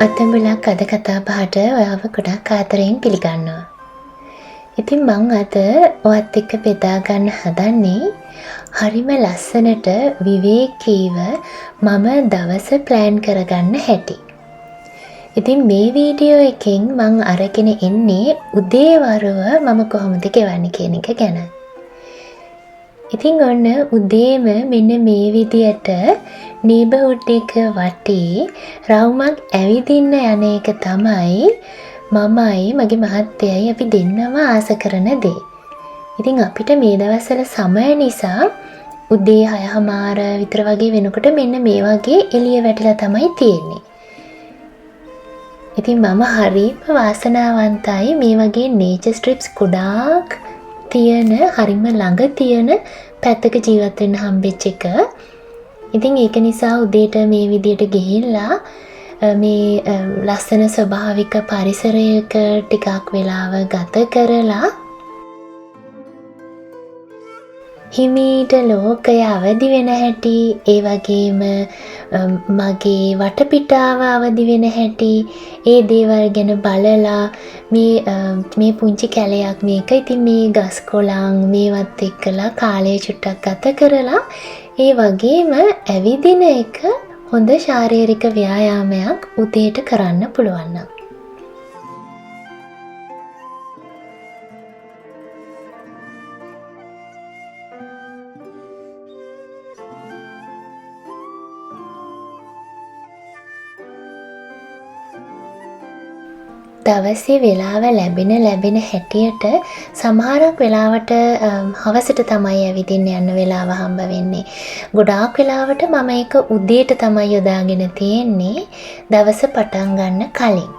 අතඹුලක් අද කතා බහට ඔයාව ගොඩක් ආදරයෙන් පිළිගන්නවා. ඉතින් මං අද ඔයත් එක්ක බෙදා ගන්න හදන්නේ හරිම ලස්සනට විවේකීව මම දවස ප්ලෑන් කරගන්න හැටි. ඉතින් මේ වීඩියෝ එකෙන් මං අරගෙන එන්නේ උදේවරුව මම කොහොමද ගෙවන්නේ කියන එක ගැන. ඉතින් ඔන්න උදේම මෙන්න මේ විදියට නීබර්හුඩ් එක වටේ රවුමක් ඇවිදින්න යන එක තමයි මමයි මගේ මහත්තයයි අපි දෙන්නම ආස කරන දේ. ඉතින් අපිට මේ දවස්වල සමය නිසා උදේ 6:00 විතර වගේ වෙනකොට මෙන්න මේ වගේ එළිය වැටිලා තමයි තියෙන්නේ. ඉතින් මම හරිම වාසනාවන්තයි මේ වගේ නේචර් ස්ට්‍රිප්ස් ගොඩාක් තියෙන හරිම ළඟ තියෙන පැත්තක ජීවත් වෙන්න හම්බෙච්ච එක. ඉතින් ඒක නිසා උදේට මේ විදියට ගිහිල්ලා මේ ලස්සන ස්වභාවික පරිසරයක ටිකක් වෙලාව ගත කරලා හිමීට ලෝකය අවදි වෙන හැටි, ඒ වගේම මගේ වටපිටාව අවදි වෙන හැටි, ඒ දේවල් ගැන බලලා මේ පුංචි කැලයක් මේක. ඉතින් මේ ගස් කොළන් මේවත් එක්කලා කාලය චුට්ටක් ගත කරලා ඒ වගේම ඇවිදින එක හොඳ ශාරීරික ව්‍යායාමයක් උදේට කරන්න පුළුවන් නම්. දවසේ වෙලාව ලැබෙන හැටියට සමහරක් වෙලාවට හවසට තමයි ඇවිදින්න යන්න වෙලාව හම්බ වෙන්නේ. ගොඩාක් වෙලාවට මම ඒක උදේට තමයි යොදාගෙන තියෙන්නේ දවස පටන් ගන්න කලින්.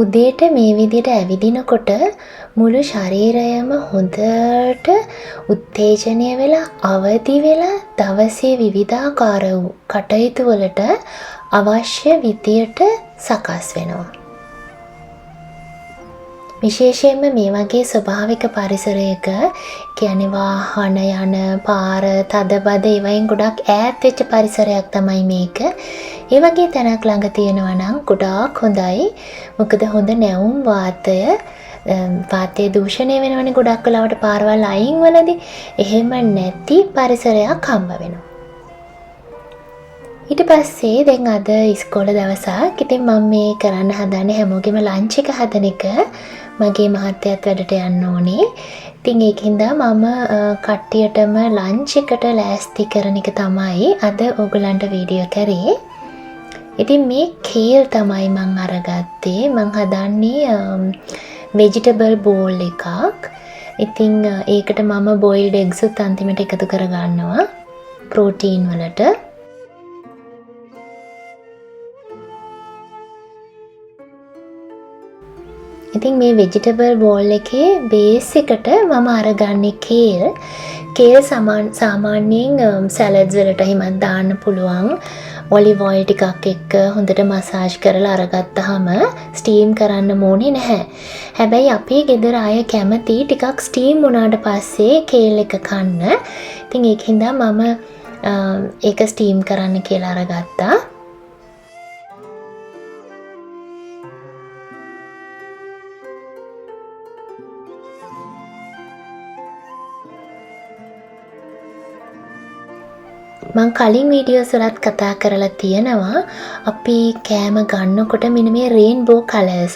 උදේට මේ විදිහට ඇවිදිනකොට මුළු ශරීරයම හොඳට උත්තේජනය වෙලා අවදි වෙලා දවසේ විවිධාකාර වූ කටයුතු වලට අවශ්‍ය විදියට සකස් වෙනවා. විශේෂයෙන්ම මේ වගේ ස්වභාවික පරිසරයක කියන්නේ වාහන යන පාර තදබද ඒවයින් ගොඩක් ඈත් වෙච්ච පරිසරයක් තමයි මේක. ඒ වගේ තැනක් ළඟ තියෙනවා නම් ගොඩාක් හොඳයි. මොකද හොඳ නැවුම් වාතය දූෂණය වෙනවනේ ගොඩක් වෙලාවට පාරවල් අයින් වලදී. එහෙම නැති පරිසරයක් හම්බ වෙනවා. ඊට පස්සේ දැන් අද ඉස්කෝල දවසක්. ඉතින් මම මේ කරන්න හදන්නේ හැමෝගෙම ලන්ච් එක හදන එක. මගේ මහත්තයාත් වැඩට යන්න ඕනේ. ඉතින් ඒකින්ද මම කට්ටියටම ලන්ච් එකට ලෑස්ති කරන එක තමයි අද ඔයගලන්ට වීඩියෝ කරේ. ඉතින් මේ කේල් තමයි මං අරගත්තේ. මං හදන්නේ vegetable bowl එකක්. ඉතින් ඒකට මම boiled eggs උත් අන්තිමට එකතු කරගන්නවා ප්‍රෝටීන් වලට. ඉතින් මේ vegetable bowl එකේ බේස් එකට මම අරගන්නේ කේල්. කේල් සාමාන්‍යයෙන් සැලඩ්ස් වලට හිමත් දාන්න පුළුවන්. ඔලිව් ඔයිල් ටිකක් එක්ක හොඳට මසාජ් කරලා අරගත්තාම ස්ටීම් කරන්න ඕනේ නැහැ. හැබැයි අපේ ගෙදර අය කැමති ටිකක් ස්ටීම් වුණාට පස්සේ කේල් එක කන්න. ඉතින් ඒකින්ද මම ඒක ස්ටීම් කරන්න කියලා අරගත්තා. මං කලින් වීඩියෝස් වලත් කතා කරලා තියෙනවා අපි කෑම ගන්නකොට මෙන්න මේ රේන්බෝ කලර්ස්.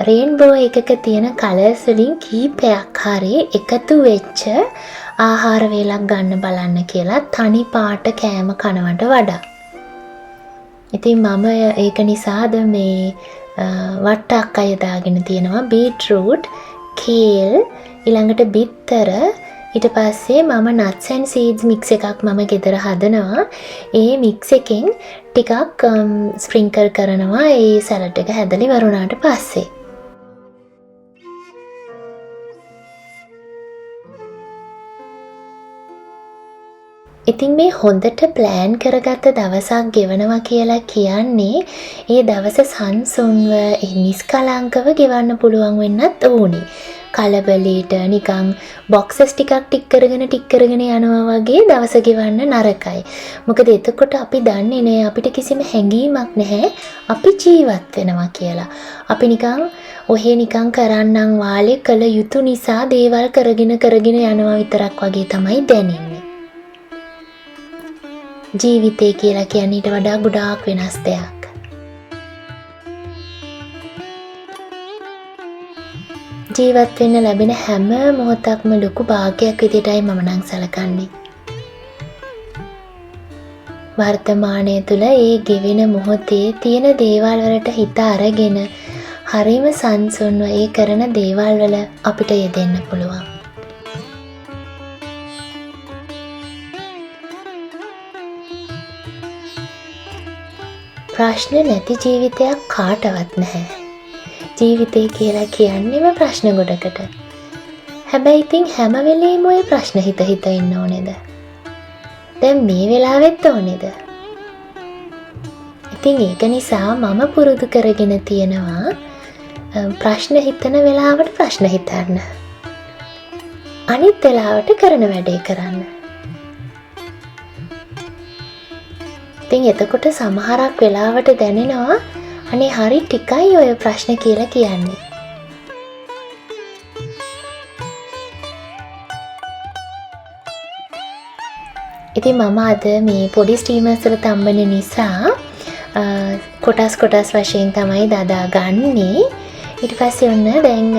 රේන්බෝ එකක තියෙන කලර්ස් වලින් කීපයක් හරි එකතු වෙච්ච ආහාර වේලක් ගන්න බලන්න කියලා තනි පාට කෑම කනවට වඩා. ඉතින් මම ඒක නිසාද මේ වට්ටක් අය දාගෙන තියෙනවා බීට්රූට්, කේල්, ඊළඟට බිත්තර, ඊට පස්සේ මම nuts and seeds mix එකක් මම ගෙදර හදනවා. ඒ mix එකෙන් ටිකක් ස්ප්‍රින්කල් කරනවා ඒ සලාඩ් එක හැදලි වරුණාට පස්සේ. ඉතින් මේ හොඳට ප්ලෑන් කරගත්ත දවසක් ගෙවනවා කියලා කියන්නේ ඒ දවස සංසුන්ව නිස්කලංකව ගෙවන්න පුළුවන් වෙන්නත් ඕනේ. කලබලීට නිකන් බොක්සස් ටිකක් ටික් කරගෙන යනවා වගේ දවස ගෙවන්න නරකයි. මොකද එතකොට අපි දන්නේ නෑ අපිට කිසිම හැඟීමක් නැහැ අපි ජීවත් වෙනවා කියලා. අපි නිකන් ඔහේ නිකන් කරන්නම් වාලේ කළ යුතු නිසා දේවල් කරගෙන යනවා විතරක් වගේ තමයි දැනෙන්නේ. ජීවිතය කියලා කියන්නේ ඊට වඩා ගොඩාක් වෙනස් දෙයක්. ජීවත් වෙන්න ලැබෙන හැම මොහොතක්ම ලොකු භාගයක් විදිහටයි මම නම් සැලකන්නේ. වර්තමානය තුල ඒ ගෙවෙන මොහොතේ තියෙන දේවල් වලට හිත අරගෙන හරිම සංසුන්ව ඒ කරන දේවල් වල අපිට යෙදෙන්න පුළුවන්. ප්‍රශ්න නැති ජීවිතයක් කාටවත් නැහැ. ජීවිතය කියලා කියන්නේම ප්‍රශ්න ගොඩකට. හැබැයි ඉතින් හැම වෙලේම ඔය ප්‍රශ්න හිත ඉන්න ඕනේද? දැන් මේ වෙලාවෙත් ඕනේද? ඉතින් ඒක නිසා මම පුරුදු කරගෙන තියෙනවා ප්‍රශ්න හිතන වෙලාවට ප්‍රශ්න හිතන්න. අනිත් වෙලාවට කරන වැඩේ කරන්න. ඉතින් එතකොට සමහරක් වෙලාවට දැනෙනවා අනේ හරි ටිකයි ඔය ප්‍රශ්න කියලා කියන්නේ. ඉතින් මම අද මේ පොඩි ස්ටීමර්ස් වල තම්බන නිසා කොටස් වශයෙන් තමයි දදා ගන්නේ. ඊට පස්සේ ඔන්න දැන්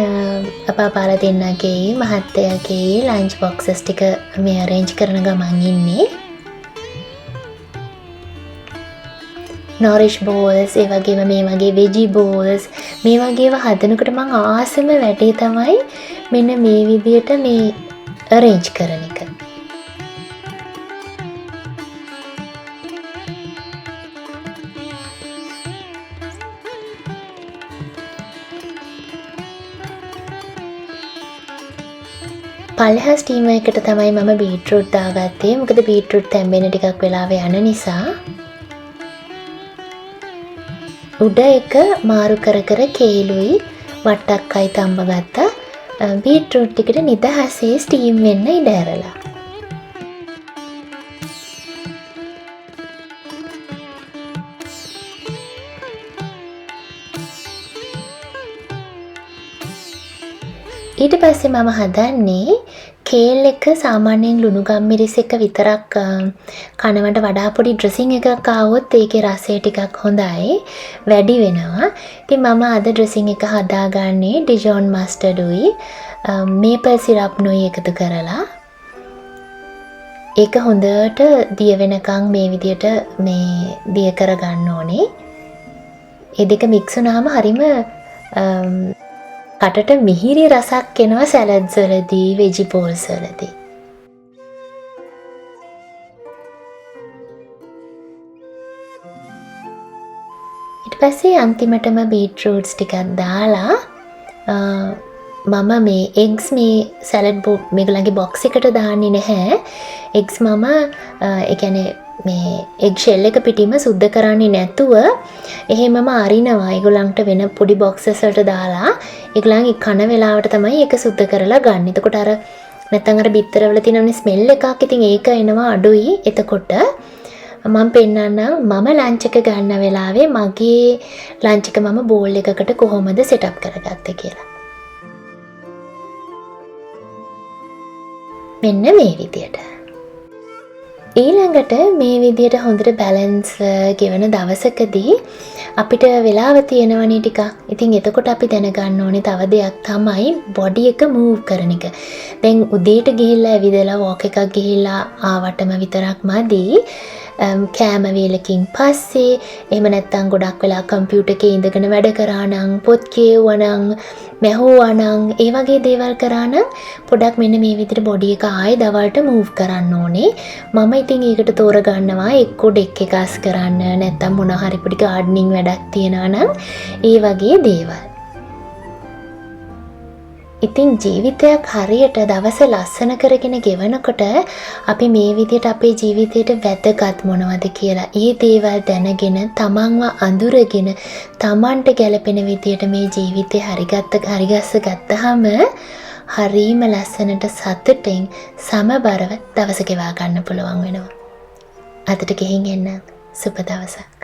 අප්පාලා දෙන්නගේ මහත්තයාගේ ලන්ච් බොක්සස් ටික මේ අරේන්ජ් කරන ගමන් ඉන්නේ. නොරිෂ් බෝල්ස්, ඒ වගේම මේ වගේ වෙජි බෝල්ස්, මේ වගේව හදනකොට මම ආසම වැඩේ තමයි මෙන්න මේ විදියට මේ අරේන්ජ් කරන එක. පල්ලෙහා ස්ටීමර් එකට තමයි මම බීට්රූට් දාගත්තේ. මොකද බීට්රූට් තැම්බෙන ටිකක් වෙලාව යන නිසා. උඩ එක මාරු කර කේලුයි වට්ටක්කයි තම්බ ගත්තා. බීට්රූට් ටිකට නිදහසේ ස්ටීම් වෙන්න ඉඩ ඇරලා. ඊට පස්සේ මම හදන්නේ කේල් එක සාමාන්‍යයෙන් ලුණු ගම්මිරිස් එක විතරක් කනවට වඩා පොඩි ඩ්‍රෙසින් එකක් ආවොත් ඒකේ රසය ටිකක් හොඳයි වැඩි වෙනවා. ඉතින් මම අද ඩ්‍රෙසින් එක හදාගන්නේ ඩිජෝන් මස්ටර්ඩුයි මේපල් සිරප් නුයි එකතු කරලා. ඒක හොඳට දිය වෙනකන් මේ විදියට මේ දිය කරගන්න ඕනේ. ඒ දෙක මික්ස් වුණාම හරිම කටට මිහිරි රසක් එනවා සැලඩ්ස් වලදී, වෙජිටබල්ස් වලදී. ඊට පස්සේ අන්තිමටම බීට්රූට්ස් ටිකක් දාලා මම මේ එග්ස් මේ සැලඩ් මේගොල්ලන්ගේ බොක්ස් එකට දාන්නේ නැහැ. එග්ස් මම ඒ කියන්නේ මේ එග් ෂෙල් එක පිටින්ම සුද්ධ කරන්නේ නැතුව එහෙමම අරිනවා. ඒගොල්ලන්ට වෙන පොඩි බොක්සස් වලට දාලා ඒගොල්ලන් කන වෙලාවට තමයි ඒක සුද්ධ කරලා ගන්න. එතකොට අර නැත්තම් අර බිත්තර වල තියෙන ස්මෙල් එකක් ඉතින් ඒක එනවා අඩුයි. එතකොට මම පෙන්නන්නම් මම ලන්ච් එක ගන්න වෙලාවේ මගේ ලන්ච් එක මම බෝල් එකකට කොහොමද සෙටප් කරගත්තේ කියලා. මෙන්න මේ විදියට. ඊළඟට මේ විදියට හොඳට බැලන්ස් ගෙවන දවසකදී අපිට වෙලාව තියෙනවනේ ටිකක්. ඉතින් එතකොට අපි දැනගන්න ඕනේ තව දෙයක් තමයි බොඩි එක මූව් කරන එක. දැන් උදේට ගිහිල්ලා ඇවිදලා වොක් එකක් ගිහිල්ලා ආවටම විතරක් මදි. කෑම වේලකින් පස්සේ එහෙම නැත්නම් ගොඩක් වෙලා කම්පියුටර් එකේ ඉඳගෙන වැඩ කරා නම්, පොත් කියවුවා නම්, මැහුවා නම්, ඒ වගේ දේවල් කරා නම් පොඩක් මෙන්න මේ විදිහට බොඩි එක ආයේ දවල්ට මූව් කරන්න ඕනේ. මම ඉතින් ඒකට තෝරගන්නවා එක්කෝ ඩෙක් එක අස් කරන්න, නැත්නම් මොන හරි පොඩි ගාඩනින් වැඩක් තියනවා නම් ඒ වගේ දේවල්. ඉතින් ජීවිතයක් හරියට දවස ලස්සන කරගෙන ගෙවනකොට අපි මේ විදිහට අපේ ජීවිතයට වැදගත් මොනවද කියලා ඒ දේවල් දැනගෙන තමන්ව අඳුරගෙන තමන්ට ගැළපෙන විදිහට මේ ජීවිතේ හරිගස්ස ගත්තාම හරීම ලස්සනට සතුටින් සමබරව දවස ගෙවා ගන්න පුළුවන් වෙනවා. අදට ගෙහින් එන්න සුබ දවසක්.